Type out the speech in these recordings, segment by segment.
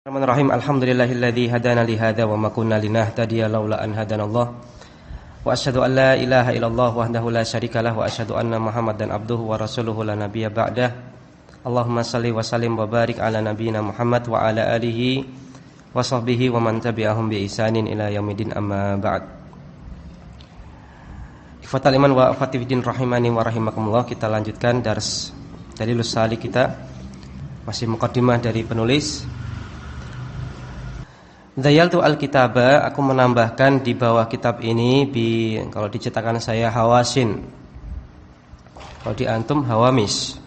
Bismillahirrahmanirrahim. Alhamdulillahilladzi hadana li hadza wa ma kunna linahtadiya laula an hadanallah. Wa asyhadu an la ilaha illallah wahdahu la syarikalah wa asyhadu anna Muhammadan abduhu wa rasuluhu la nabiyya ba'dah. Allahumma shalli wa sallim wa barik ala nabiyyina Muhammad wa ala alihi wa sahbihi wa man tabi'ahum bi ihsanin ila yaumil amma ba'd. Ikhwatal iman wa akhwati fiddin rahimani wa rahimakumullah. Kita lanjutkan dars Dalilus Salik kita. Masih mukadimah dari penulis. Zayaltu al-kitaba, aku menambahkan di bawah kitab ini kalau dicetakan saya hawasin, kalau di antum hawamis.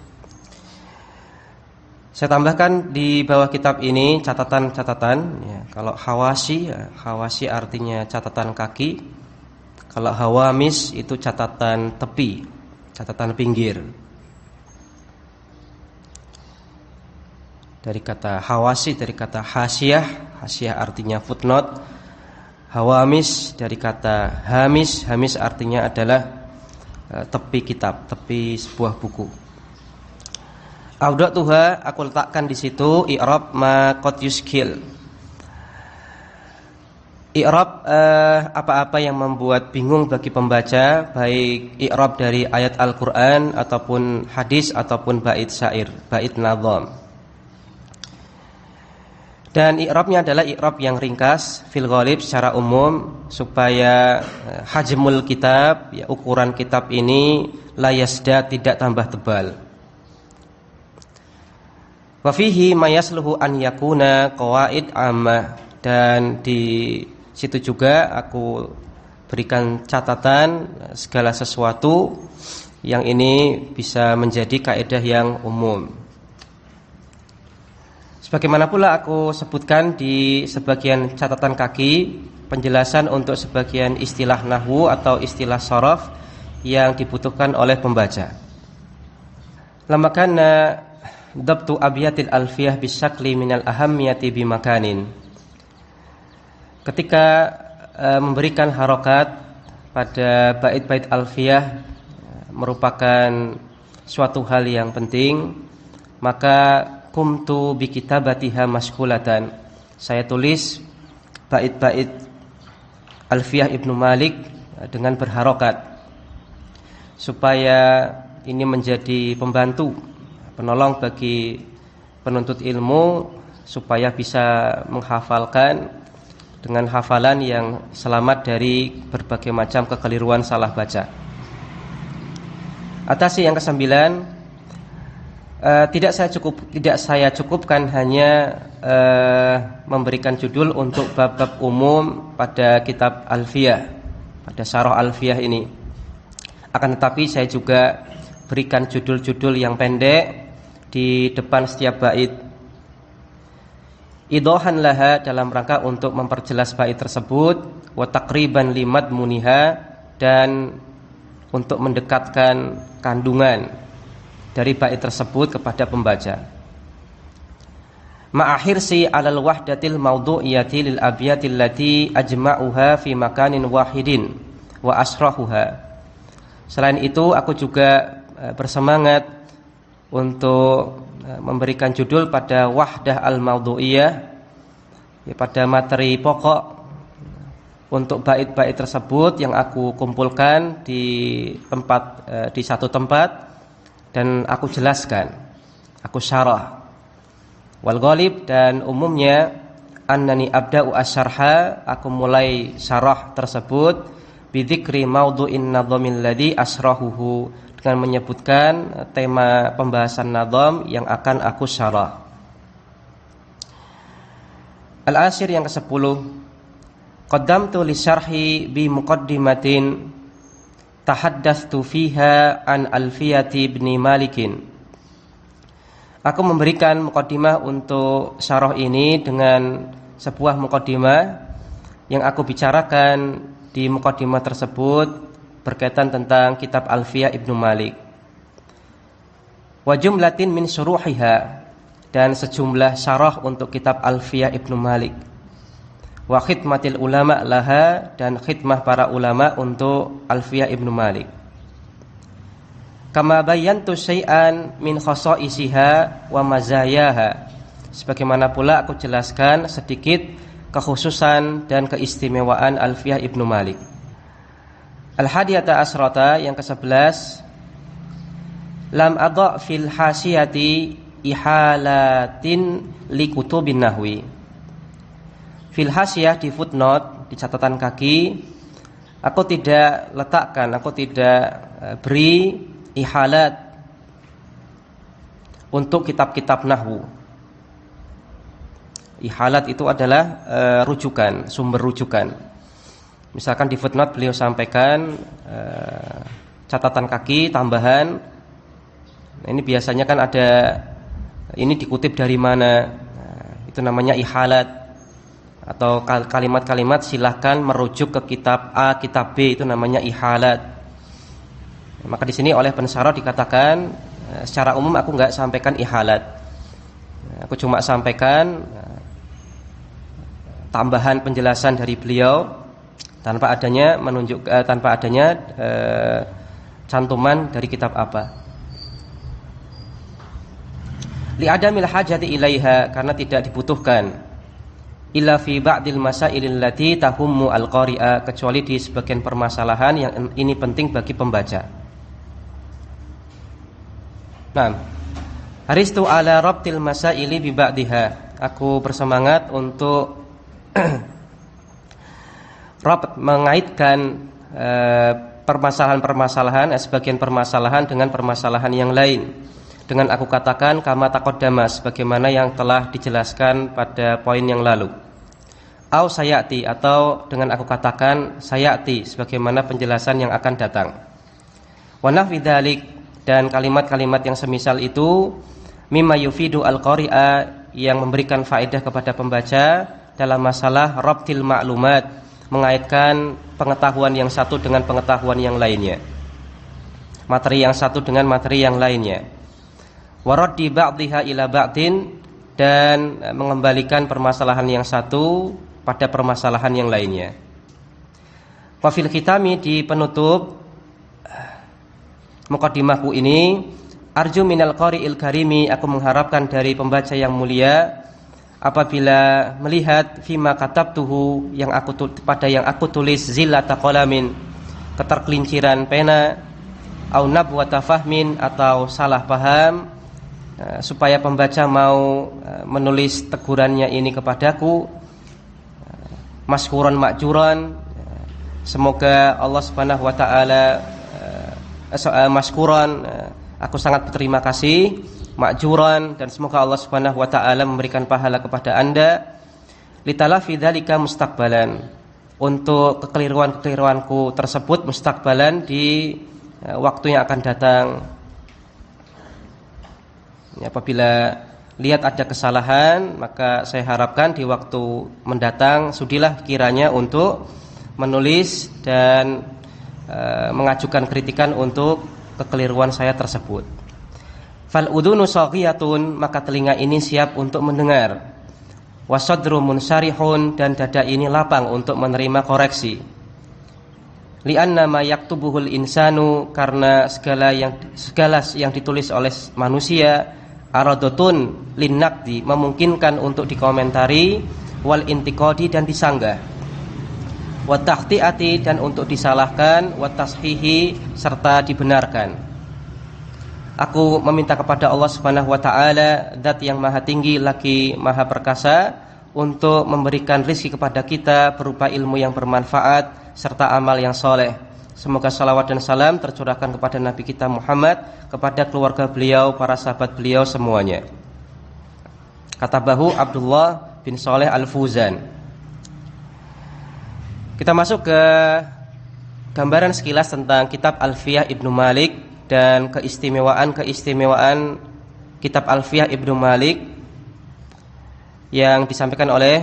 Saya tambahkan di bawah kitab ini catatan-catatan ya. Kalau hawasi ya, hawasi artinya catatan kaki. Kalau hawamis itu catatan tepi, catatan pinggir. Dari kata hawasi, dari kata hasiyah. Hasiyah artinya footnote. Hawamis dari kata hamis. Hamis artinya adalah tepi kitab, tepi sebuah buku. Awdatuha, aku letakkan di situ i'rab ma qad yuskil. I'rab apa-apa yang membuat bingung bagi pembaca, baik i'rab dari ayat Al-Qur'an ataupun hadis ataupun bait syair, bait nazam. Dan i'rabnya adalah i'rab yang ringkas fil ghalib secara umum supaya hajmul kitab, ya, ukuran kitab ini la yasda, tidak tambah tebal. Wa fihi ma yasluhu an yakuna qawaid ammah, dan di situ juga aku berikan catatan segala sesuatu yang ini bisa menjadi kaidah yang umum. Sebagaimana pula aku sebutkan di sebagian catatan kaki penjelasan untuk sebagian istilah nahwu atau istilah sharaf yang dibutuhkan oleh pembaca. Lamakana dabtu abyatil alfiyah bisyakli minal ahammiyati bimakanin. Ketika memberikan harokat pada bait-bait alfiyah merupakan suatu hal yang penting, maka kumtu bi kitabatiha mashghulatan, saya tulis bait-bait Alfiyah Ibnu Malik dengan berharokat supaya ini menjadi pembantu, penolong bagi penuntut ilmu supaya bisa menghafalkan dengan hafalan yang selamat dari berbagai macam kekeliruan salah baca. Atas yang ke-9, tidak saya cukupkan hanya memberikan judul untuk bab-bab umum pada kitab Alfiyah, pada syarah Alfiyah ini. Akan tetapi saya juga berikan judul-judul yang pendek di depan setiap bait. Idohan laha, dalam rangka untuk memperjelas bait tersebut, wa taqriban limad muniha, dan untuk mendekatkan kandungan dari bait tersebut kepada pembaca. Ma'ahirsi 'alal wahdatil mawdu'iyati lil abyatil lati ajma'uha fi makanin wahidin wa asrahuha. Selain itu aku juga bersemangat untuk memberikan judul pada wahdah al-mawdu'iyah, ya, pada materi pokok untuk bait-bait tersebut yang aku kumpulkan di satu tempat dan aku jelaskan, aku syarah. Wal ghalib, dan umumnya annani abda'u asyarha, aku mulai syarah tersebut bidzikri mawdu'in nadhamil ladzi asrahuhu, dengan menyebutkan tema pembahasan nadham yang akan aku syarah. Al-ashir, yang ke-10, qaddamtu li syarhi bi muqaddimatin tahaddatstu fiha an Alfiyati ibni Malikin. Aku memberikan muqaddimah untuk syarah ini dengan sebuah muqaddimah yang aku bicarakan di muqaddimah tersebut berkaitan tentang kitab Alfiyah Ibnu Malik. Wa jumlatin min syuruhiha, dan sejumlah syarah untuk kitab Alfiyah Ibnu Malik. Wa khidmatil ulama laha, dan khidmah para ulama untuk Alfiyah Ibnu Malik. Kama bayantu syai'an min khasaisiha wa mazayaha, sebagaimana pula aku jelaskan sedikit kekhususan dan keistimewaan Alfiyah Ibnu Malik. Al-hadiyata asrata, yang ke-11, lam adha fil hasiyati ihalatin li kutubin nahwi. Fil hasiyah, di footnote, di catatan kaki, aku tidak letakkan, aku tidak beri ihalat untuk kitab-kitab nahwu. Ihalat itu adalah rujukan, sumber rujukan. Misalkan di footnote beliau sampaikan catatan kaki tambahan. Nah, ini biasanya kan ada, ini dikutip dari mana, itu namanya ihalat. Atau kalimat-kalimat silahkan merujuk ke kitab A, kitab B, itu namanya ihalat. Maka di sini oleh pensarah dikatakan secara umum aku nggak sampaikan ihalat. Aku cuma sampaikan tambahan penjelasan dari beliau tanpa adanya cantuman dari kitab apa. Li adamil hajati ilaiha, karena tidak dibutuhkan. Illa fi ba'dil masailil lati tahummu al-qari'a, kecuali di sebagian permasalahan yang ini penting bagi pembaca. Nah, haristu ala rabtil masaili bi ba'diha. Aku bersemangat untuk mengaitkan permasalahan-permasalahan, sebagian permasalahan dengan permasalahan yang lain. Dengan aku katakan kama taqaddama, sebagaimana yang telah dijelaskan pada poin yang lalu. Au sayati, atau dengan aku katakan sayati, sebagaimana penjelasan yang akan datang. Wa nahwi dzalik, dan kalimat-kalimat yang semisal itu, mimma yufidu al-qari'a, yang memberikan faedah kepada pembaca dalam masalah rabtil ma'lumat, mengaitkan pengetahuan yang satu dengan pengetahuan yang lainnya, materi yang satu dengan materi yang lainnya. Waraddi ba'dhiha ila ba'din, dan mengembalikan permasalahan yang satu pada permasalahan yang lainnya. Wa fil khitami, di penutup muqaddimahku ini, arju minal qari'il karimi, aku mengharapkan dari pembaca yang mulia apabila melihat fima katabtuhu, yang aku tulis zillata qalamin, ketergelinciran pena, au nabwata fahmin, atau salah paham, supaya pembaca mau menulis tegurannya ini kepadaku, maskuran makjuran, semoga Allah Subhanahu wa taala maskuran, aku sangat berterima kasih, makjuran, dan semoga Allah Subhanahu wa taala memberikan pahala kepada Anda, litalafi dzalika mustaqbalan, untuk kekeliruan-kekeliruanku tersebut mustaqbalan, di waktu yang akan datang. Apabila lihat ada kesalahan, maka saya harapkan di waktu mendatang sudilah kiranya untuk menulis dan mengajukan kritikan untuk kekeliruan saya tersebut. Fal udhunu saghiyatun, maka telinga ini siap untuk mendengar. Wasadru munsarihun, dan dada ini lapang untuk menerima koreksi. Li'anna ma yaktubuhul insanu, karena segala yang ditulis oleh manusia, aradotun linnaqdi, memungkinkan untuk dikomentari, wal intiqadi, dan disanggah, wa takhti'ati, dan untuk disalahkan, wa tashihi, serta dibenarkan. Aku meminta kepada Allah Subhanahu wa taala, zat yang maha tinggi lagi maha perkasa, untuk memberikan rezeki kepada kita berupa ilmu yang bermanfaat serta amal yang soleh. Semoga salawat dan salam tercurahkan kepada Nabi kita Muhammad, kepada keluarga beliau, para sahabat beliau semuanya. Katabahu Abdullah bin Saleh Al-Fuzan. Kita masuk ke gambaran sekilas tentang kitab Alfiyah Ibnu Malik dan keistimewaan kitab Alfiyah Ibnu Malik yang disampaikan oleh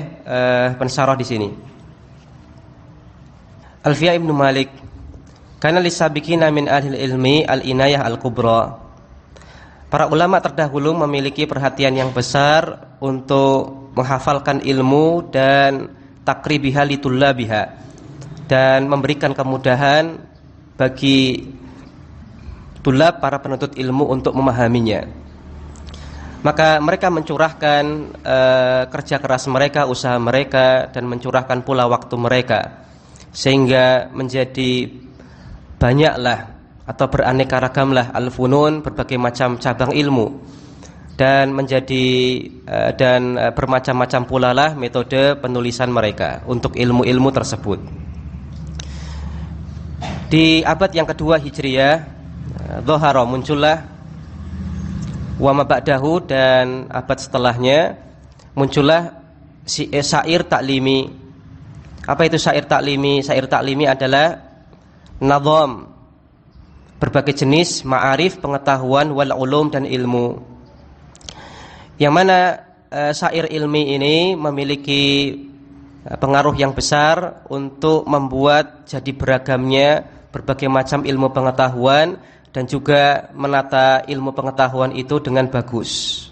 pensyarah di sini. Alfiyah Ibnu Malik, kana lisabiqina min ahlil ilmi al-inayah al-kubra. Para ulama terdahulu memiliki perhatian yang besar untuk menghafalkan ilmu dan takribiha litullabiha, dan memberikan kemudahan bagi tulab, para penuntut ilmu, untuk memahaminya. Maka mereka mencurahkan kerja keras mereka, usaha mereka, dan mencurahkan pula waktu mereka, sehingga menjadi banyaklah atau beraneka ragamlah al-funun, berbagai macam cabang ilmu, dan menjadi bermacam-macam pula lah metode penulisan mereka untuk ilmu-ilmu tersebut. Di abad yang kedua Hijriyah, dhahara muncullah, wa ma ba'dahu, dan abad setelahnya muncullah syair taklimi. Apa itu syair taklimi? Syair taklimi adalah nazam, berbagai jenis ma'arif, pengetahuan, wal ulum, dan ilmu. Yang mana syair ilmi ini memiliki pengaruh yang besar untuk membuat jadi beragamnya berbagai macam ilmu pengetahuan, dan juga menata ilmu pengetahuan itu dengan bagus.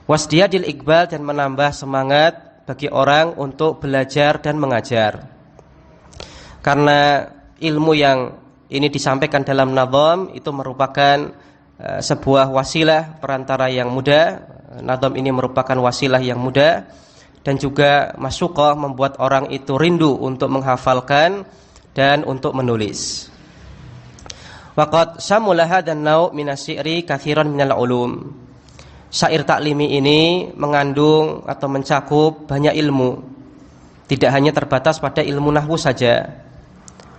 Wasdiyadil iqbal, dan menambah semangat bagi orang untuk belajar dan mengajar. Karena ilmu yang ini disampaikan dalam nazam itu merupakan sebuah wasilah perantara yang mudah. Nazam ini merupakan wasilah yang mudah, dan juga masyuqah, membuat orang itu rindu untuk menghafalkan dan untuk menulis. Waqad samula hadzal nau' min asy-syi'ri katsiran minal ulum. Syair taklimi ini mengandung atau mencakup banyak ilmu, tidak hanya terbatas pada ilmu nahwu saja.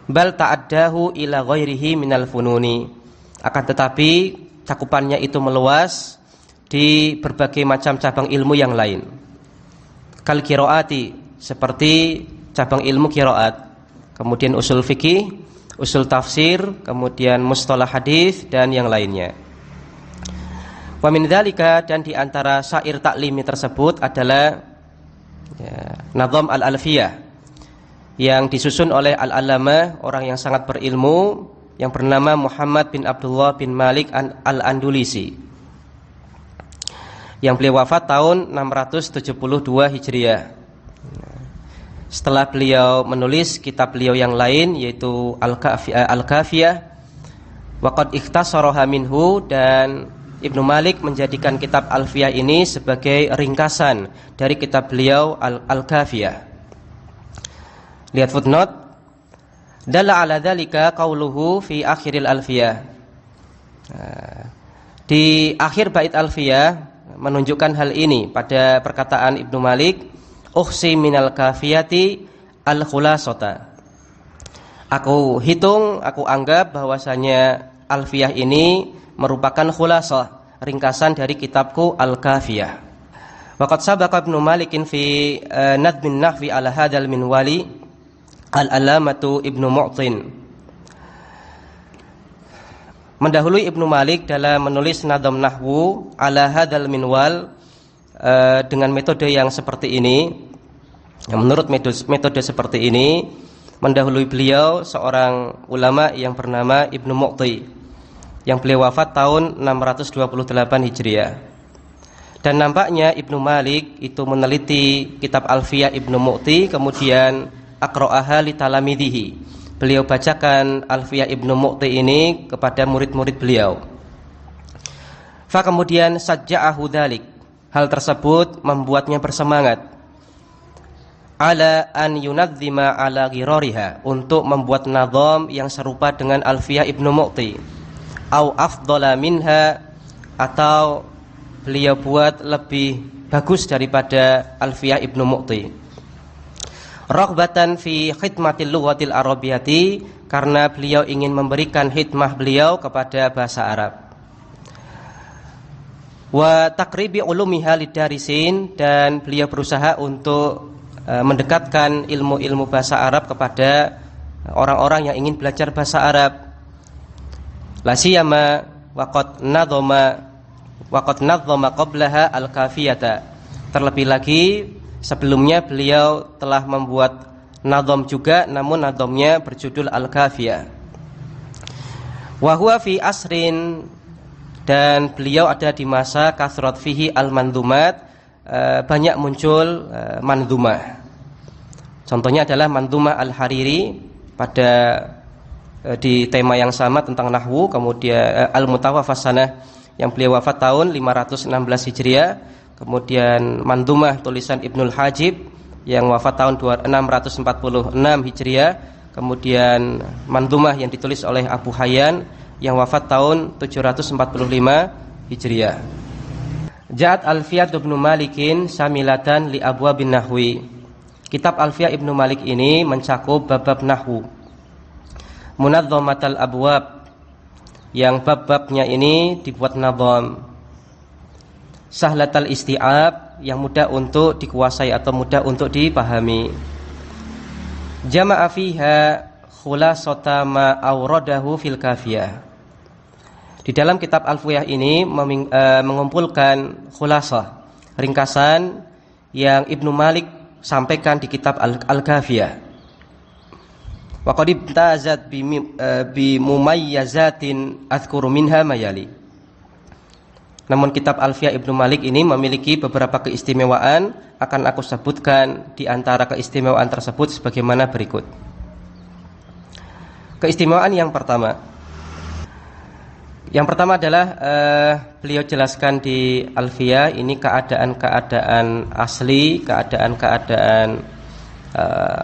Bal ta'addahu ila ghairihi minal fununi. Akan tetapi cakupannya itu meluas di berbagai macam cabang ilmu yang lain. Kal qiraati, seperti cabang ilmu qiraat, kemudian usul fikih, usul tafsir, kemudian mustalah hadis, dan yang lainnya. Wa min dzalika, dan di antara syair taklimi tersebut adalah nazam al-alfiyah yang disusun oleh al-allamah, orang yang sangat berilmu, yang bernama Muhammad bin Abdullah bin Malik al-Andulisi, yang beliau wafat tahun 672 Hijriah. Setelah beliau menulis kitab beliau yang lain, yaitu Al-Kafiyah, waqad ikhtasaraha minhu, dan Ibnu Malik menjadikan kitab Alfiyah ini sebagai ringkasan dari kitab beliau Al-Kafiyah. Lihat footnote. Dalla ala dzalika qauluhu fi akhiril Alfiyah. Di akhir bait Alfiyah menunjukkan hal ini pada perkataan Ibnu Malik, ukhsi minal kafiyati al-khulasata. Aku hitung, aku anggap bahwasanya Alfiyah ini merupakan khulasah, ringkasan dari kitabku Al-Kafiyah. Waqad sabaqa Ibnu Malikin fi nadmin nahwi ala hadzal minwali al-alamatu Ibnu Mu'tin. Mendahului Ibnu Malik dalam menulis nadam nahwu ala hadzal minwal dengan metode yang seperti ini. Menurut metode seperti ini, mendahului beliau seorang ulama yang bernama Ibnu Mu'ti, yang beliau wafat tahun 628 Hijriah. Dan nampaknya Ibnu Malik itu meneliti kitab Alfiyah Ibnu Mu'ti, kemudian aqra'aha li talamidihi. Beliau bacakan Alfiyah Ibnu Mu'ti ini kepada murid-murid beliau. Fa kemudian sajja'ahu dzalik. Hal tersebut membuatnya bersemangat ala an yunadzima ala ghirariha, untuk membuat nazam yang serupa dengan Alfiyah Ibnu Mu'ti, au afdhala minha, atau beliau buat lebih bagus daripada Alfiyah Ibnu Mu'ti. Raghbatan fi khidmatil lughatil arabiyyati, karena beliau ingin memberikan khidmah beliau kepada bahasa Arab. Wa taqribi ulumiha lidarisin, dan beliau berusaha untuk mendekatkan ilmu-ilmu bahasa Arab kepada orang-orang yang ingin belajar bahasa Arab. La siyama waqad nadzama qablaha al-kafiyata. Terlebih lagi sebelumnya beliau telah membuat nazam juga, namun nazamnya berjudul Al-Kafiyah. Wa huwa fi asrin, dan beliau ada di masa kasrat fihi al-mandumat, banyak muncul mandumah. Contohnya adalah mandumah Al-Hariri pada di tema yang sama tentang nahwu, kemudian Al-Mutawafas Sanah yang beliau wafat tahun 516 Hijriah. Kemudian Mandumah tulisan Ibnul Hajib yang wafat tahun 646 Hijriah. Kemudian Mandumah yang ditulis oleh Abu Hayyan yang wafat tahun 745 Hijriah. Ja'at Alfiyah Ibnu Malikin samilatan li abwabin nahwi. Kitab Alfiyah Ibnu Malik ini mencakup bab-bab nahwu. Munadhdhamatal abwab, yang bab-babnya ini dibuat nadham. Sahlatal isti'ab, yang mudah untuk dikuasai atau mudah untuk dipahami. Jama'a fiha khulasata ma awradahu fil kafiyah. Di dalam kitab Alfiyah ini mengumpulkan khulasah, ringkasan yang Ibnu Malik sampaikan di kitab Al-Kafiyah. Wa qad ibtazat bi mumayyazatin azkuru minha mayali. Namun kitab Alfiyah Ibnu Malik ini memiliki beberapa keistimewaan, akan aku sebutkan di antara keistimewaan tersebut sebagaimana berikut. Keistimewaan yang pertama adalah beliau jelaskan di Alfiyah ini keadaan-keadaan asli, keadaan-keadaan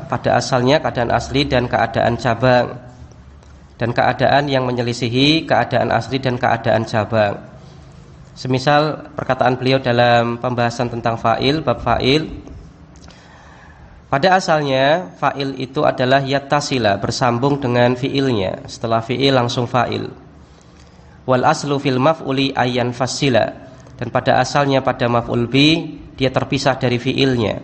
pada asalnya keadaan asli dan keadaan cabang, dan keadaan yang menyelisihi keadaan asli dan keadaan cabang. Semisal perkataan beliau dalam pembahasan tentang fa'il, bab fa'il. Pada asalnya fa'il itu adalah yattasila, bersambung dengan fi'ilnya, setelah fi'il langsung fa'il. Wal aslu fil maf'uli ayyan fasila, dan pada asalnya pada maf'ul bi dia terpisah dari fi'ilnya.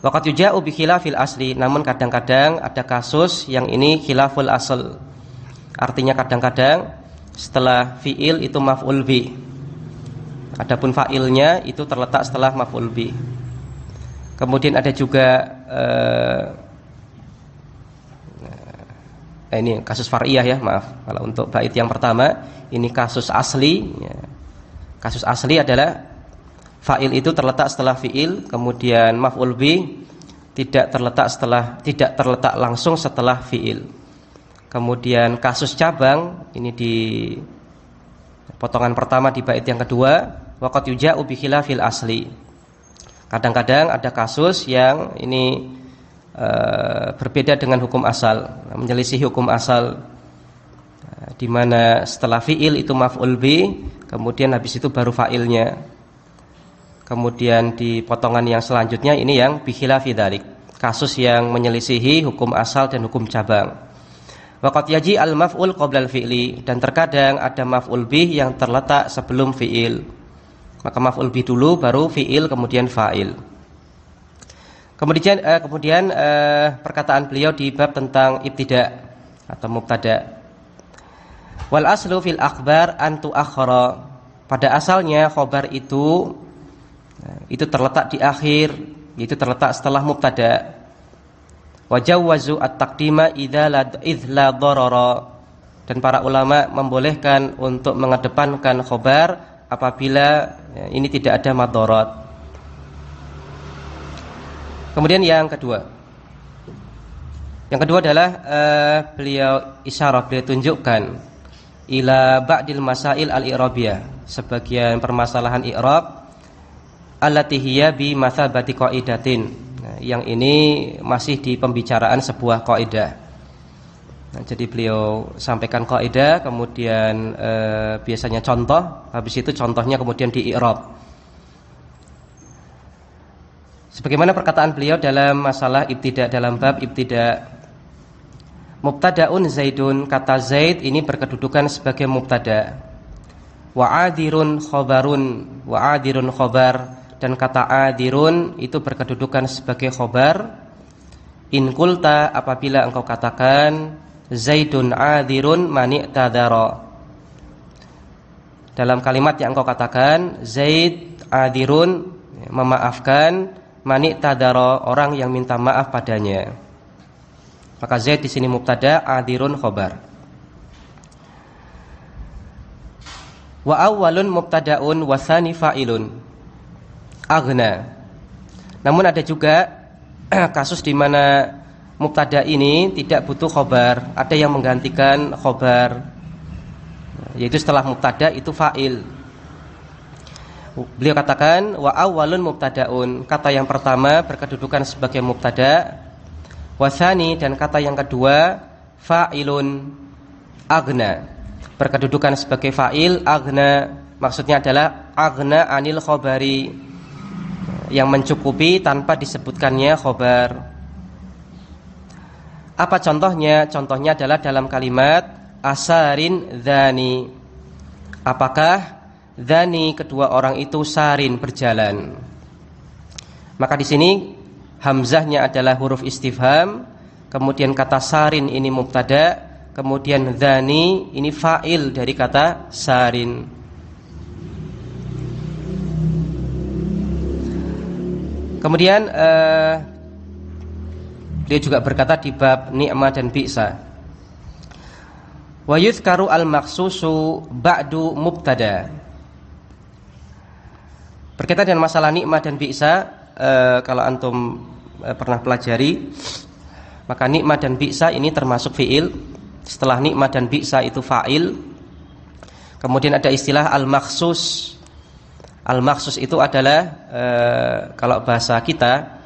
Waqad yuja'u bi khilafil asli, namun kadang-kadang ada kasus yang ini khilaful asl. Artinya kadang-kadang setelah fi'il itu maf'ul bi, adapun fa'ilnya itu terletak setelah maf'ul bi. Kemudian ada juga ini kasus far'iyah ya, maaf. Kalau untuk bait yang pertama ini kasus asli ya. Kasus asli adalah fa'il itu terletak setelah fi'il, kemudian maf'ul bi tidak terletak langsung setelah fi'il. Kemudian kasus cabang ini di potongan pertama di bait yang kedua, waqad yuja'u bi khilafil asli. Kadang-kadang ada kasus yang ini berbeda dengan hukum asal, menyelisih hukum asal, di mana setelah fi'il itu maf'ul bi, kemudian habis itu baru fa'ilnya. Kemudian di potongan yang selanjutnya ini yang bikhilafi dzalik, kasus yang menyelisihi hukum asal dan hukum cabang. Waqad yaji al maf'ul qabla al fi'li, dan terkadang ada maf'ul bih yang terletak sebelum fi'il. Maka maf'ul bih dulu baru fi'il kemudian fa'il. Kemudian perkataan beliau di bab tentang ibtida atau mubtada. Wal aslu fil akhbar an tuakhkhara. Pada asalnya khabar itu terletak di akhir, itu terletak setelah mubtada. Wa jawwazu at-taqdima idza la darara, dan para ulama membolehkan untuk mengedepankan khabar apabila ini tidak ada madharat. Kemudian yang kedua adalah beliau tunjukkan ila ba'dil masail al-i'rabiyah, sebagian permasalahan i'rab allati hiya bi mathabati qaidatin. Nah, yang ini masih di pembicaraan sebuah kaidah. Nah, jadi beliau sampaikan kaidah, kemudian biasanya contoh, habis itu contohnya kemudian di i'rab. Sebagaimana perkataan beliau dalam masalah ibtida, dalam bab ibtida. Mubtadaun Zaidun, kata Zaid ini berkedudukan sebagai mubtada. Wa adirun khobar, dan kata adirun itu berkedudukan sebagai khobar. In kulta, apabila engkau katakan Zaidun adirun mani'tadara, dalam kalimat yang engkau katakan Zaid adirun, memaafkan, mani'tadara, orang yang minta maaf padanya. Maka Zaid di sini mubtada, adirun khobar. Wa awwalun mubtadaun wa tsani fa'ilun aghna. Namun ada juga kasus di mana mubtada ini tidak butuh khobar, ada yang menggantikan khobar. yaitu setelah mubtada itu fa'il. Beliau katakan wa awwalun mubtadaun, kata yang pertama berkedudukan sebagai mubtada, wa tsani, dan kata yang kedua fa'ilun aghna, berkedudukan sebagai fa'il. Aghna maksudnya adalah aghna anil khabari, yang mencukupi tanpa disebutkannya khobar. Apa contohnya? Contohnya adalah dalam kalimat asarin dzani. Apakah dzani kedua orang itu sarin berjalan? Maka di sini hamzahnya adalah huruf istifham, kemudian kata sarin ini mubtada, kemudian dzani ini fa'il dari kata sarin. Kemudian dia juga berkata di bab ni'ma dan bi'sa, wa yuzkaru al-makhsusu ba'du mubtada. Berkaitan dengan masalah nikmah dan bi'sa, kalau antum pernah pelajari, maka nikmah dan bi'sa ini termasuk fi'il. Setelah nikmah dan bi'sa itu fa'il. Kemudian ada istilah al-makhsus. Al-makhsus itu adalah kalau bahasa kita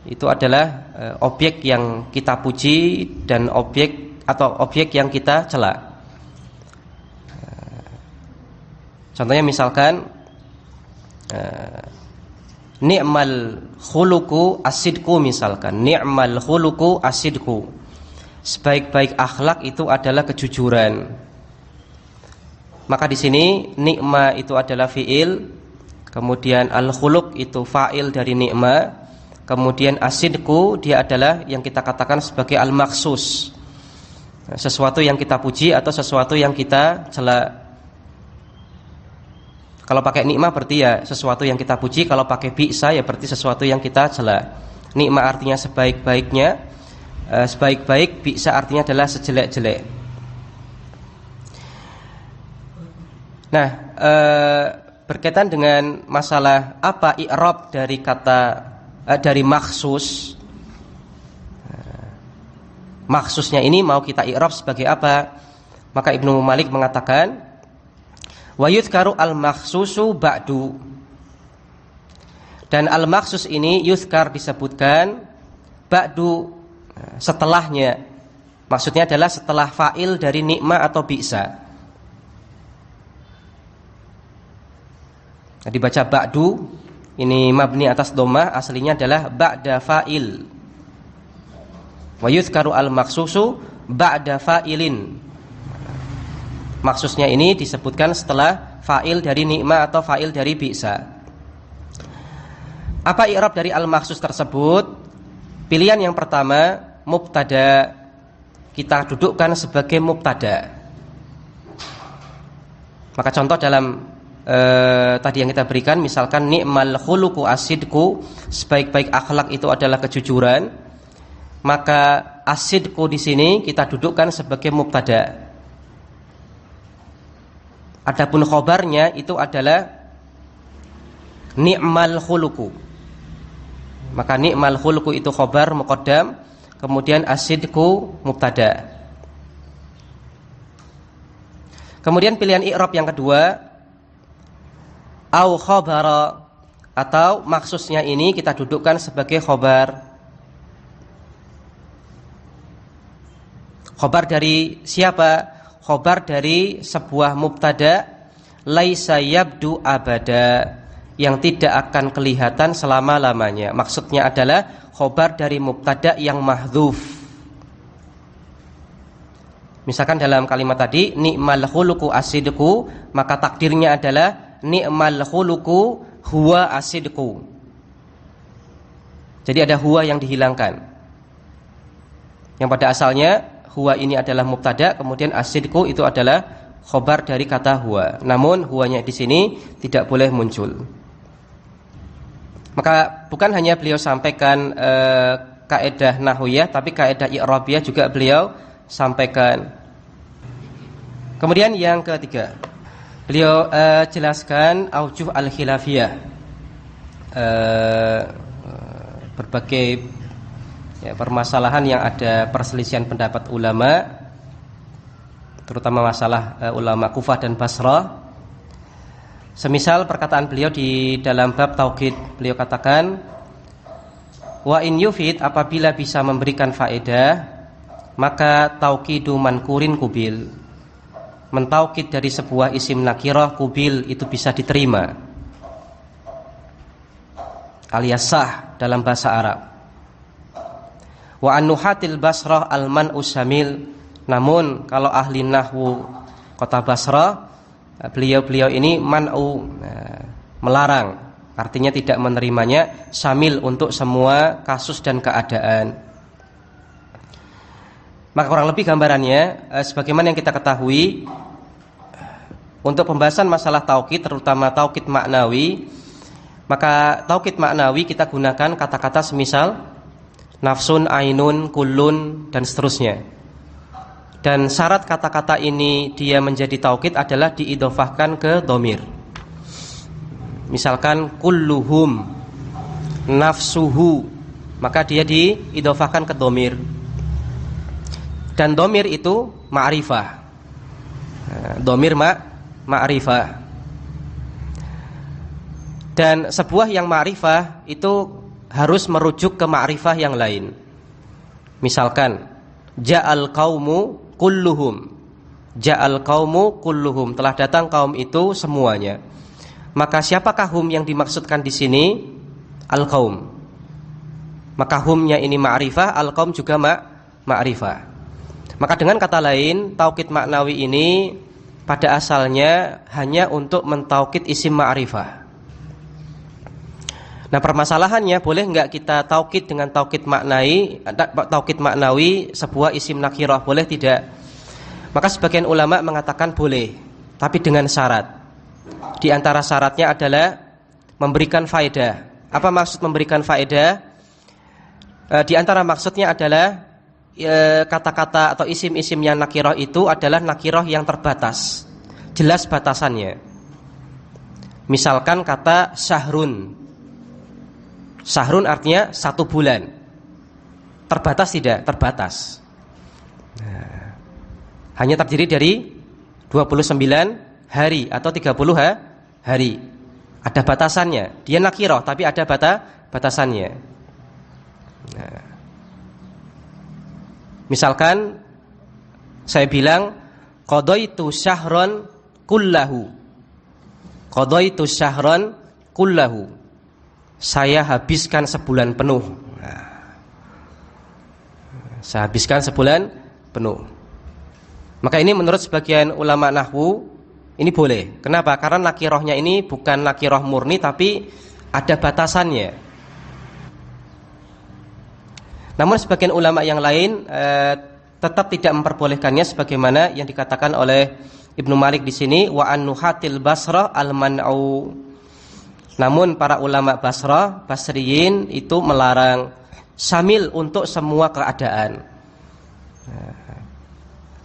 itu adalah objek yang kita puji dan objek yang kita cela. Contohnya misalkan ni'mal khuluqu asidku, misalkan ni'mal khuluqu asidku, sebaik-baik akhlak itu adalah kejujuran. Maka di sini nikma itu adalah fi'il, kemudian al-khuluq itu fa'il dari nikma, kemudian asidku dia adalah yang kita katakan sebagai al-makhsus, sesuatu yang kita puji atau sesuatu yang kita cela. Kalau pakai nikmah berarti ya sesuatu yang kita puji, kalau pakai bi'sa ya berarti sesuatu yang kita cela. Nikmah artinya sebaik-baiknya, sebaik-baik, bi'sa artinya adalah sejelek-jelek. Nah, berkaitan dengan masalah apa i'rab dari kata dari makhsus. Makhsusnya ini mau kita i'rab sebagai apa? Maka Ibnu Malik mengatakan wa yuzkaru al-makhsusu ba'du. Dan al-makhsus ini yuzkar disebutkan, ba'du setelahnya. Maksudnya adalah setelah fa'il dari nikmah atau bi'sa. Nah, dibaca ba'du ini mabni atas dhammah, aslinya adalah ba'da fa'il. Wa yuzkaru al-makhsusu ba'da fa'ilin. Maksudnya ini disebutkan setelah fa'il dari nikmah atau fa'il dari bi'sa. Apa i'rab dari al-makhsus tersebut? Pilihan yang pertama, mubtada, kita dudukkan sebagai mubtada. Maka contoh dalam tadi yang kita berikan, misalkan ni'mal khuluqu asidku, sebaik-baik akhlak itu adalah kejujuran. Maka asidku di sini kita dudukkan sebagai mubtada. Adapun khobarnya itu adalah ni'mal khuluqu. Maka ni'mal khuluqu itu khobar muqaddam, kemudian asidku mubtada. Kemudian pilihan i'rab yang kedua, au khabara, atau maksudnya ini kita dudukkan sebagai khobar. Khobar dari siapa? Khobar dari sebuah mubtada, laisa yabdu abada, yang tidak akan kelihatan selama-lamanya. Maksudnya adalah khobar dari mubtada yang mahdzuf. Misalkan dalam kalimat tadi ni'mal khuluqu asidku, maka takdirnya adalah ni'mal khuluqu huwa asidku. Jadi ada huwa yang dihilangkan, yang pada asalnya huwa ini adalah mubtada, kemudian asidku itu adalah khobar dari kata huwa. Namun huwanya di sini tidak boleh muncul. Maka bukan hanya beliau sampaikan kaidah nahwiyah, tapi kaidah i'rabiyah juga beliau sampaikan. Kemudian yang ketiga, beliau jelaskan aujuh al-khilafiyah, berbagai permasalahan yang ada perselisihan pendapat ulama terutama masalah ulama Kufah dan Basrah. Semisal perkataan beliau di dalam bab tauhid, beliau katakan, wa in yufid, apabila bisa memberikan faedah, maka tauqidu mankurin kubil. Mentaukid dari sebuah isim nakirah kubil itu bisa diterima, alias sah dalam bahasa Arab. Wa an-nuhatil Basrah al-man'u syamil. Namun kalau ahli nahwu kota Basrah, beliau ini man'u, melarang, artinya tidak menerimanya, syamil untuk semua kasus dan keadaan. Maka kurang lebih gambarannya sebagaimana yang kita ketahui, untuk pembahasan masalah tauhid, terutama tauhid maknawi, maka tauhid maknawi kita gunakan kata-kata semisal nafsun, ainun, kullun, dan seterusnya. Dan syarat kata-kata ini dia menjadi tauhid adalah diidhofahkan ke dhamir. Misalkan kulluhum, nafsuhu, maka dia diidhofahkan ke dhamir. Dan dhamir itu ma'rifah. Dhamir ma'rifah. Dan sebuah yang ma'rifah itu harus merujuk ke ma'rifah yang lain. Misalkan ja'al qaumu kulluhum, ja'al qaumu kulluhum, telah datang kaum itu semuanya. Maka siapakah hum yang dimaksudkan di sini? Al-qaum. Maka humnya ini ma'rifah, al-qaum juga ma'rifah. Maka dengan kata lain, taukid maknawi ini pada asalnya hanya untuk mentaukid isim ma'rifah. Nah, permasalahannya, boleh enggak kita taukid dengan taukid maknawi sebuah isim nakirah, boleh tidak? Maka sebagian ulama mengatakan boleh, tapi dengan syarat. Di antara syaratnya adalah memberikan faedah. Apa maksud memberikan faedah? Di antara maksudnya adalah kata-kata atau isim-isim yang nakirah itu adalah nakirah yang terbatas, jelas batasannya. Misalkan kata syahrun. Syahrun artinya 1 bulan. Terbatas tidak? Terbatas. Hanya terdiri dari 29 hari atau 30 hari. Ada batasannya. Dia nakirah tapi ada batasannya. Misalkan saya bilang qadaitu syahran kullahu. Qadaitu syahran kullahu. Saya habiskan sebulan penuh. Saya habiskan sebulan penuh. Maka ini menurut sebagian ulama nahwu ini boleh. Kenapa? Karena nakirahnya ini bukan nakirah murni tapi ada batasannya. Namun sebagian ulama yang lain tetap tidak memperbolehkannya, sebagaimana yang dikatakan oleh Ibnu Malik di sini, wa an-nuhatil Basrah al-man'u. Namun para ulama Basrah, Basriyin itu melarang, syamil untuk semua keadaan.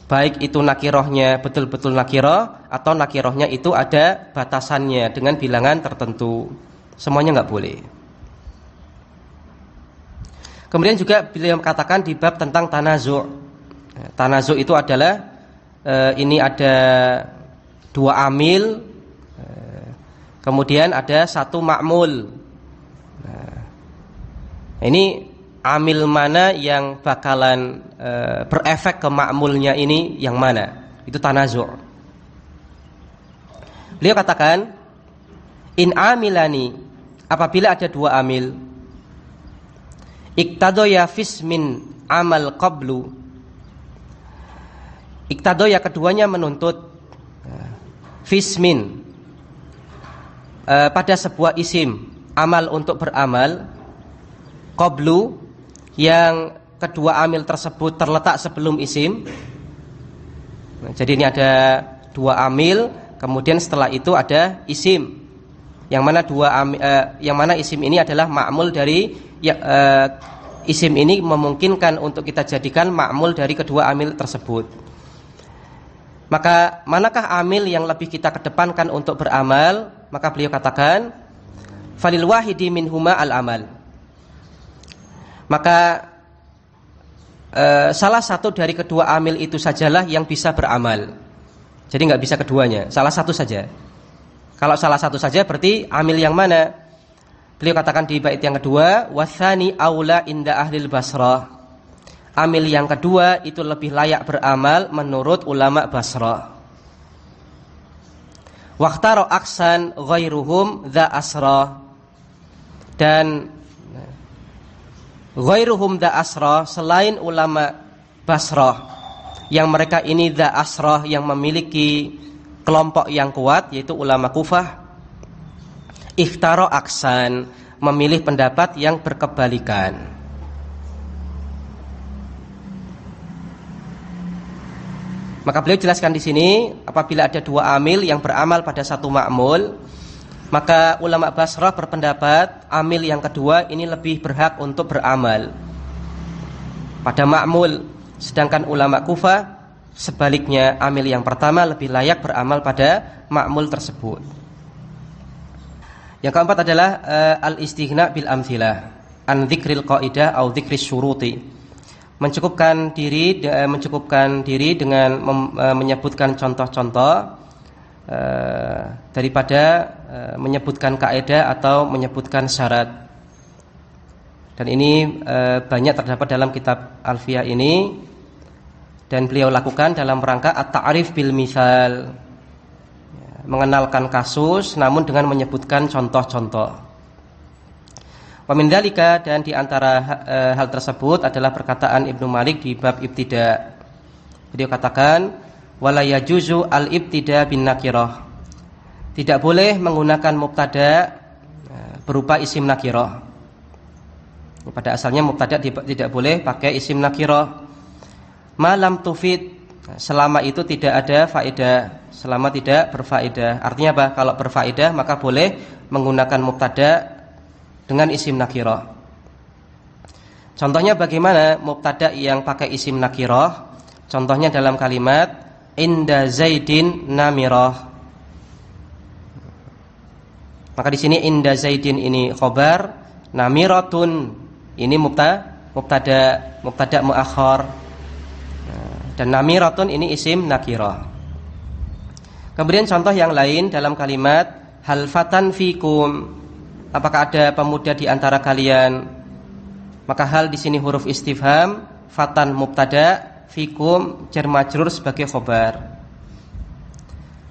Baik itu nakirahnya betul-betul nakirah atau nakirahnya itu ada batasannya dengan bilangan tertentu. Semuanya enggak boleh. Kemudian juga beliau katakan di bab tentang tanazu'. Tanazu' itu adalah ini ada 2 amil, kemudian ada 1 ma'mul. Ini amil mana yang bakalan berefek ke ma'mulnya ini yang mana? Itu tanazu'. Beliau katakan, in amilani, apabila ada 2 amil, iktadoya fismin amal qablu. Iktadoya keduanya menuntut fismin pada sebuah isim amal untuk beramal, qablu yang kedua amil tersebut terletak sebelum isim. Jadi ini ada 2 amil, kemudian setelah itu ada isim. Yang mana isim ini adalah ma'mul dari isim ini memungkinkan untuk kita jadikan ma'mul dari kedua amil tersebut. Maka manakah amil yang lebih kita kedepankan untuk beramal? Maka beliau katakan, falil wahidi minhuma al amal. Maka salah satu dari kedua amil itu sajalah yang bisa beramal. Jadi nggak bisa keduanya, salah satu saja. Kalau salah satu saja berarti amil yang mana? Beliau katakan di bait yang kedua, wathani aula inda ahlil Basrah. Amil yang kedua itu lebih layak beramal menurut ulama Basrah. Waqtaro aksan ghairuhum dha asra. Dan ghairuhum dha asra, selain ulama Basrah yang mereka ini dha asra, yang memiliki kelompok yang kuat, yaitu ulama Kufah, ikhtaro aksan, memilih pendapat yang berkebalikan. Maka beliau jelaskan di sini, apabila ada dua amil yang beramal pada satu ma'mul, maka ulama Basrah berpendapat amil yang kedua ini lebih berhak untuk beramal pada ma'mul, sedangkan ulama Kufah sebaliknya, amil yang pertama lebih layak beramal pada ma'mul tersebut. Yang keempat adalah al-istighna bil amthilah an dzikril qaidah au dzikris syuruti. Mencukupkan diri dengan menyebutkan contoh-contoh daripada menyebutkan kaidah atau menyebutkan syarat. Dan ini banyak terdapat dalam kitab Alfiyah ini, dan beliau lakukan dalam rangka at-ta'rif bil misal, mengenalkan kasus namun dengan menyebutkan contoh-contoh. Wa min dzalika, dan di antara hal tersebut adalah perkataan Ibnu Malik di bab ibtida. Beliau katakan, wala yajuzu al-ibtida bin nakirah. Tidak boleh menggunakan mubtada berupa isim nakirah. Pada asalnya mubtada tidak boleh pakai isim nakirah. Malam tufid, selama itu tidak ada faedah, selama tidak berfaedah. Artinya apa? Kalau berfaedah maka boleh menggunakan mubtada dengan isim nakirah. Contohnya bagaimana mubtada yang pakai isim nakirah? Contohnya dalam kalimat inda Zaidin namirah. Maka di sini inda Zaidin ini khobar, namiratun ini mubtada muakhar, dan namiratun ini isim nakirah. Kemudian contoh yang lain dalam kalimat hal fatan fikum, apakah ada pemuda di antara kalian? Maka hal di sini huruf istifham, fatan mubtada, fikum jar majrur sebagai khobar.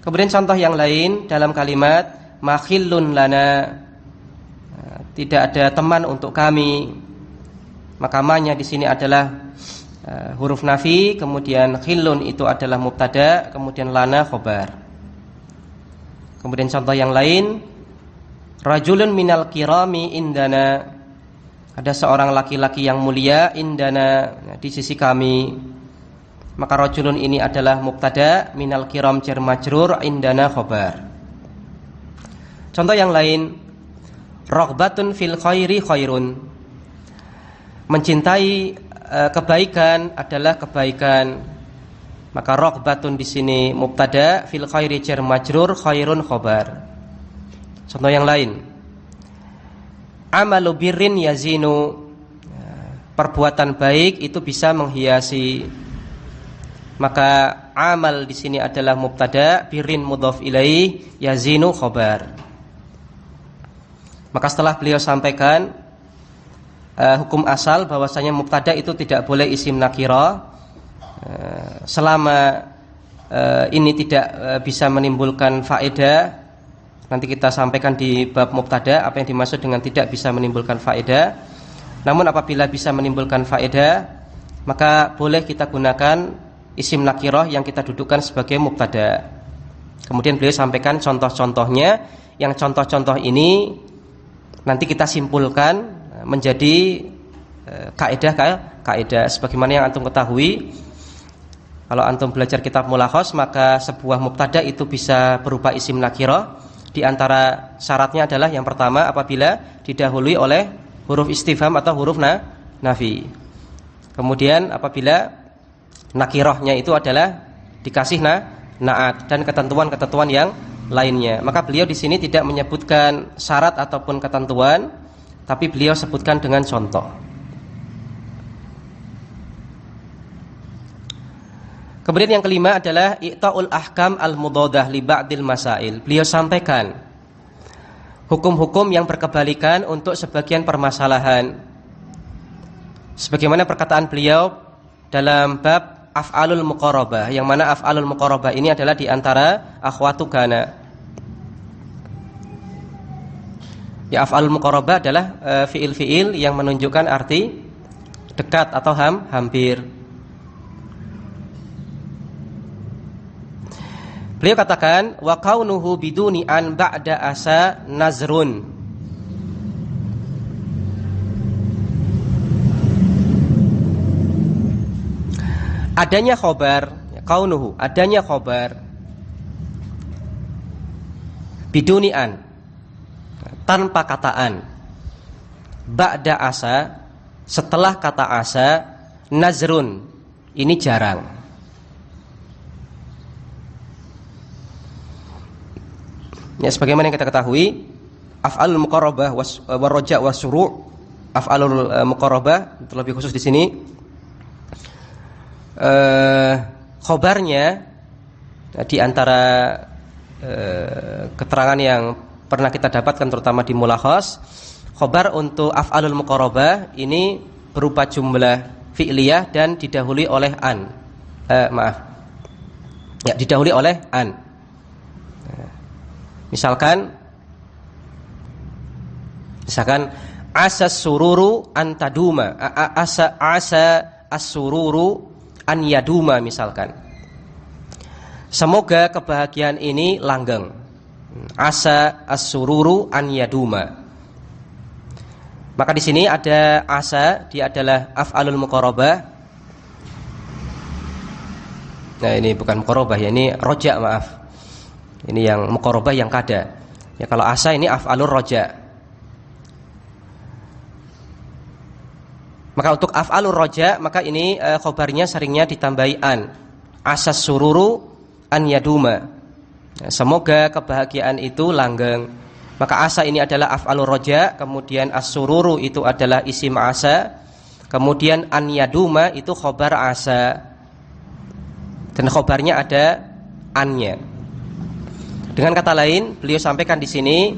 Kemudian contoh yang lain dalam kalimat makhillun lana, tidak ada teman untuk kami. Maka ma-nya di sini adalah huruf nafi, kemudian khillun itu adalah mubtada, kemudian lana khobar. Kemudian contoh yang lain, rajulun minal kirami indana, ada seorang laki-laki yang mulia indana, di sisi kami. Maka rajulun ini adalah mubtada, minal kiram jar majrur, indana khobar. Contoh yang lain, raghbatun fil khairi khairun, mencintai kebaikan adalah kebaikan. Maka raghbatun di sini mubtada, fil khairi jar majrur, khairun khobar. Contoh yang lain, amalu birrin yazinu, perbuatan baik itu bisa menghiasi. Maka amal di sini adalah mubtada, birrin mudhaf ilaih, yazinu khobar. Maka setelah beliau sampaikan hukum asal bahwasanya mubtada itu tidak boleh isim nakirah selama ini tidak bisa menimbulkan faedah. Nanti kita sampaikan di bab mubtada apa yang dimaksud dengan tidak bisa menimbulkan faedah. Namun apabila bisa menimbulkan faedah, maka boleh kita gunakan isim nakirah yang kita dudukkan sebagai mubtada. Kemudian beliau sampaikan contoh-contohnya. Yang contoh-contoh ini nanti kita simpulkan menjadi kaidah sebagaimana yang antum ketahui. Kalau antum belajar kitab Mulakhos, maka sebuah mubtada itu bisa berupa isim nakirah. Di antara syaratnya adalah yang pertama apabila didahului oleh huruf istifham atau huruf nafi. Kemudian apabila nakirahnya itu adalah dikasih naat dan ketentuan-ketentuan yang lainnya. Maka beliau di sini tidak menyebutkan syarat ataupun ketentuan, tapi beliau sebutkan dengan contoh. Kemudian yang kelima adalah i'ta'ul ahkam al-mudhadah li ba'dil masail. Beliau sampaikan hukum-hukum yang berkebalikan untuk sebagian permasalahan. Sebagaimana perkataan beliau dalam bab af'alul muqarabah, yang mana af'alul muqarabah ini adalah di antara akhwatu kana. Ya, af'alul muqarabah adalah fiil-fiil yang menunjukkan arti dekat atau hampir. Beliau katakan wa kaunuhu biduni an ba'da asa nazrun. Adanya khobar, kaunuhu, adanya khobar biduni an, tanpa kataan, ba'da asa, setelah kata asa, nazrun, ini jarang. Ya, sebagaimana yang kita ketahui, af'alul muqarabah waroja wasuru', af'alul muqarabah terlebih khusus di sini, khobarnya di antara keterangan yang pernah kita dapatkan terutama di mulakhas, khobar untuk af'alul muqarabah ini berupa jumlah fi'liyah dan didahului oleh an. Didahului oleh an. Misalkan asas sururu antaduma, asa as-sururu an yaduma, misalkan. Semoga kebahagiaan ini langgeng. Asa as-sururu an yaduma. Maka di sini ada asa, dia adalah af'alul muqarabah. Nah, ini bukan muqarabah ya, ini roja, maaf. Ini yang muqarabah yang kada. Ya, kalau asa ini af'alur roja. Maka untuk af'alur roja, maka ini khobarnya seringnya ditambahi an. Asas sururu an yaduma. Ya, semoga kebahagiaan itu langgeng. Maka asa ini adalah af'alur roja, kemudian as-sururu itu adalah isim asa, kemudian an yaduma itu khobar asa. Dan khobarnya ada annya. Dengan kata lain, beliau sampaikan di sini,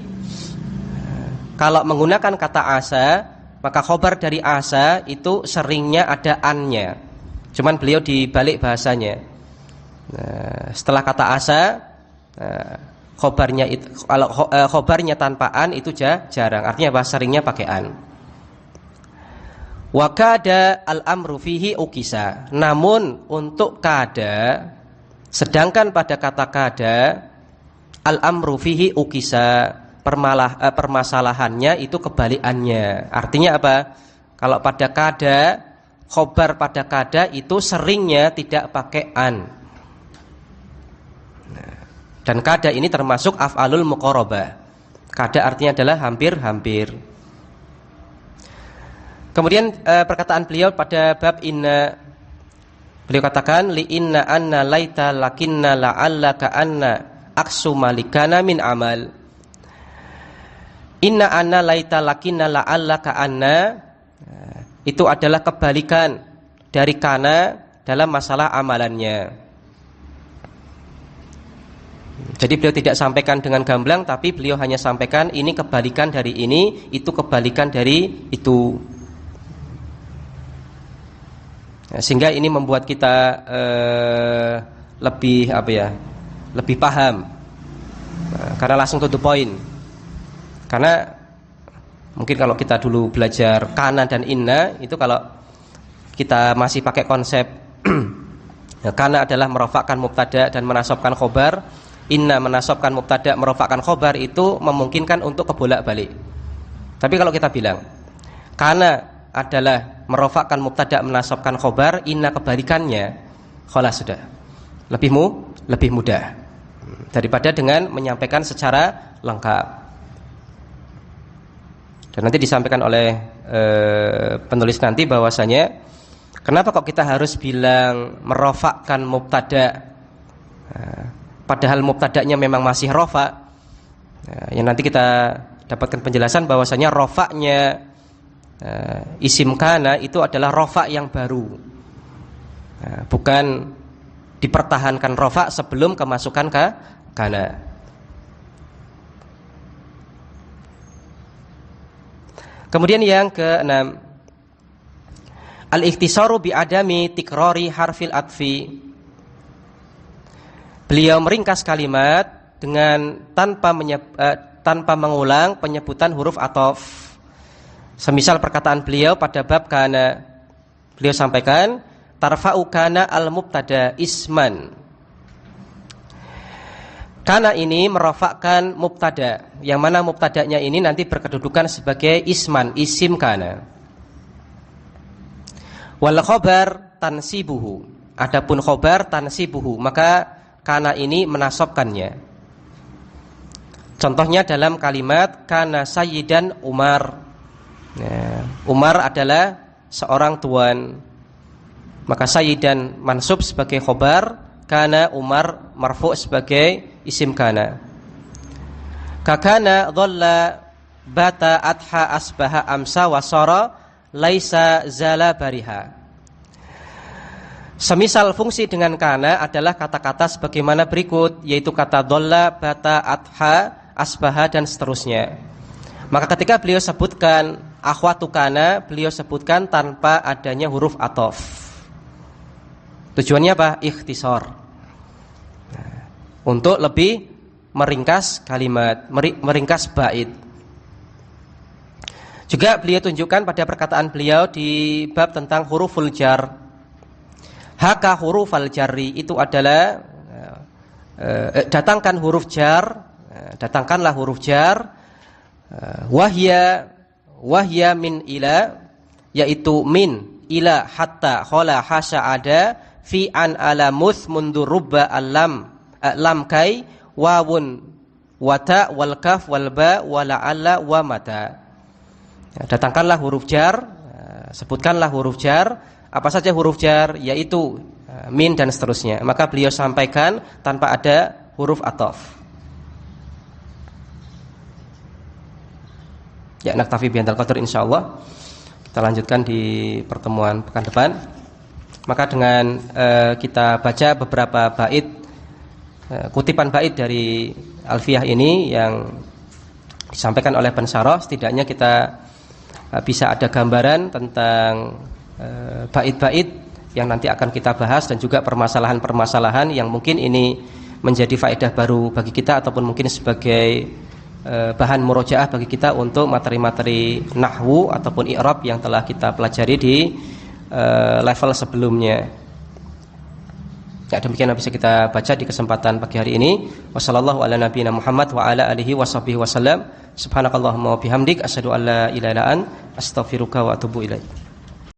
kalau menggunakan kata asa, maka khobar dari asa itu seringnya ada annya. Cuman beliau dibalik bahasanya. Setelah kata asa, khobarnya itu, kalau khobarnya tanpa an itu jarang. Artinya bahasa seringnya pakai an. Wa kada al-amru fihi ukisa. Namun untuk kada, sedangkan pada kata kada, al-amru fihi ukisa, permasalahannya itu kebalikannya. Artinya apa? Kalau pada kada, khobar pada kada itu seringnya tidak pakai an. Dan kada ini termasuk af'alul muqarabah. Kada artinya adalah hampir-hampir. Kemudian perkataan beliau pada bab inna, beliau katakan li inna anna laita lakinna la'allaka anna aksu malikana min amal. Inna anna laita lakinna la'allaka anna, itu adalah kebalikan dari kana dalam masalah amalannya. Jadi beliau tidak sampaikan dengan gamblang, tapi beliau hanya sampaikan ini kebalikan dari ini, itu kebalikan dari itu. Sehingga ini membuat kita lebih lebih paham, karena langsung to the point. Karena mungkin kalau kita dulu belajar kana dan inna, itu kalau kita masih pakai konsep kana adalah merofakkan mubtada dan menasabkan khobar, inna menasabkan mubtada merofakkan khobar, itu memungkinkan untuk kebolak-balik. Tapi kalau kita bilang kana adalah merofakkan mubtada menasabkan khobar, inna kebalikannya, khalas, sudah lebih mudah daripada dengan menyampaikan secara lengkap. Dan nanti disampaikan oleh penulis nanti bahwasanya kenapa kok kita harus bilang merofakkan mubtada, padahal mubtadanya memang masih rofa. Yang nanti kita dapatkan penjelasan bahwasanya rofaknya isim kana itu adalah rofa yang baru, bukan dipertahankan rafa sebelum kemasukan ke kana. Kemudian yang keenam, al-ikhtisaru bi adami tikrari harfil atfi. Beliau meringkas kalimat dengan tanpa mengulang penyebutan huruf ataf. Semisal perkataan beliau pada bab kana, beliau sampaikan tarfa'u kana al-mubtada isman. Kana ini merofakkan mubtada, yang mana mubtadanya ini nanti berkedudukan sebagai isman, isim kana. Wal khobar tansibuhu, adapun khobar tansibuhu, maka kana ini menasobkannya. Contohnya dalam kalimat kana sayyidan Umar. Umar adalah seorang tuan, maka sayyidan mansub sebagai khobar, kana Umar marfu' sebagai isim kana. Kakana dhalla bata adha asbaha amsa wasara laisa zala bariha. Semisal fungsi dengan kana adalah kata-kata sebagaimana berikut, yaitu kata dhalla, bata, adha, asbaha dan seterusnya. Maka ketika beliau sebutkan akhwatu kana, beliau sebutkan tanpa adanya huruf ataf. Tujuannya apa? Ikhtisar. Untuk lebih meringkas kalimat, meringkas bait. Juga beliau tunjukkan pada perkataan beliau di bab tentang huruful jar. Haka hurufal jarri, itu adalah datangkan huruf jar, datangkanlah huruf jar. Wahya min ila, yaitu min ila hatta khola hasya ada fi an ala muth mundur rubba alam lam kai wawun wata wal kaf wal ba wala alla wa mata. Datangkanlah huruf jar, sebutkanlah huruf jar. Apa saja huruf jar? Yaitu min dan seterusnya. Maka beliau sampaikan tanpa ada huruf ataf. Ya, naktafi bihadzal qadar insyaallah. Kita lanjutkan di pertemuan pekan depan. Maka dengan kita baca beberapa bait, kutipan bait dari Alfiyah ini yang disampaikan oleh pensyarah, setidaknya kita bisa ada gambaran tentang bait-bait yang nanti akan kita bahas, dan juga permasalahan-permasalahan yang mungkin ini menjadi faedah baru bagi kita, ataupun mungkin sebagai bahan murojaah bagi kita untuk materi-materi nahwu ataupun i'rab yang telah kita pelajari di level sebelumnya. Ya, demikian yang bisa kita baca di kesempatan pagi hari ini. Wassallallahu ala nabiyina Muhammad wa ala alihi washabbihi wasallam. Subhanakallahumma wa bihamdik asyhadu an la ilaha illa anta astaghfiruka wa atubu ilaik.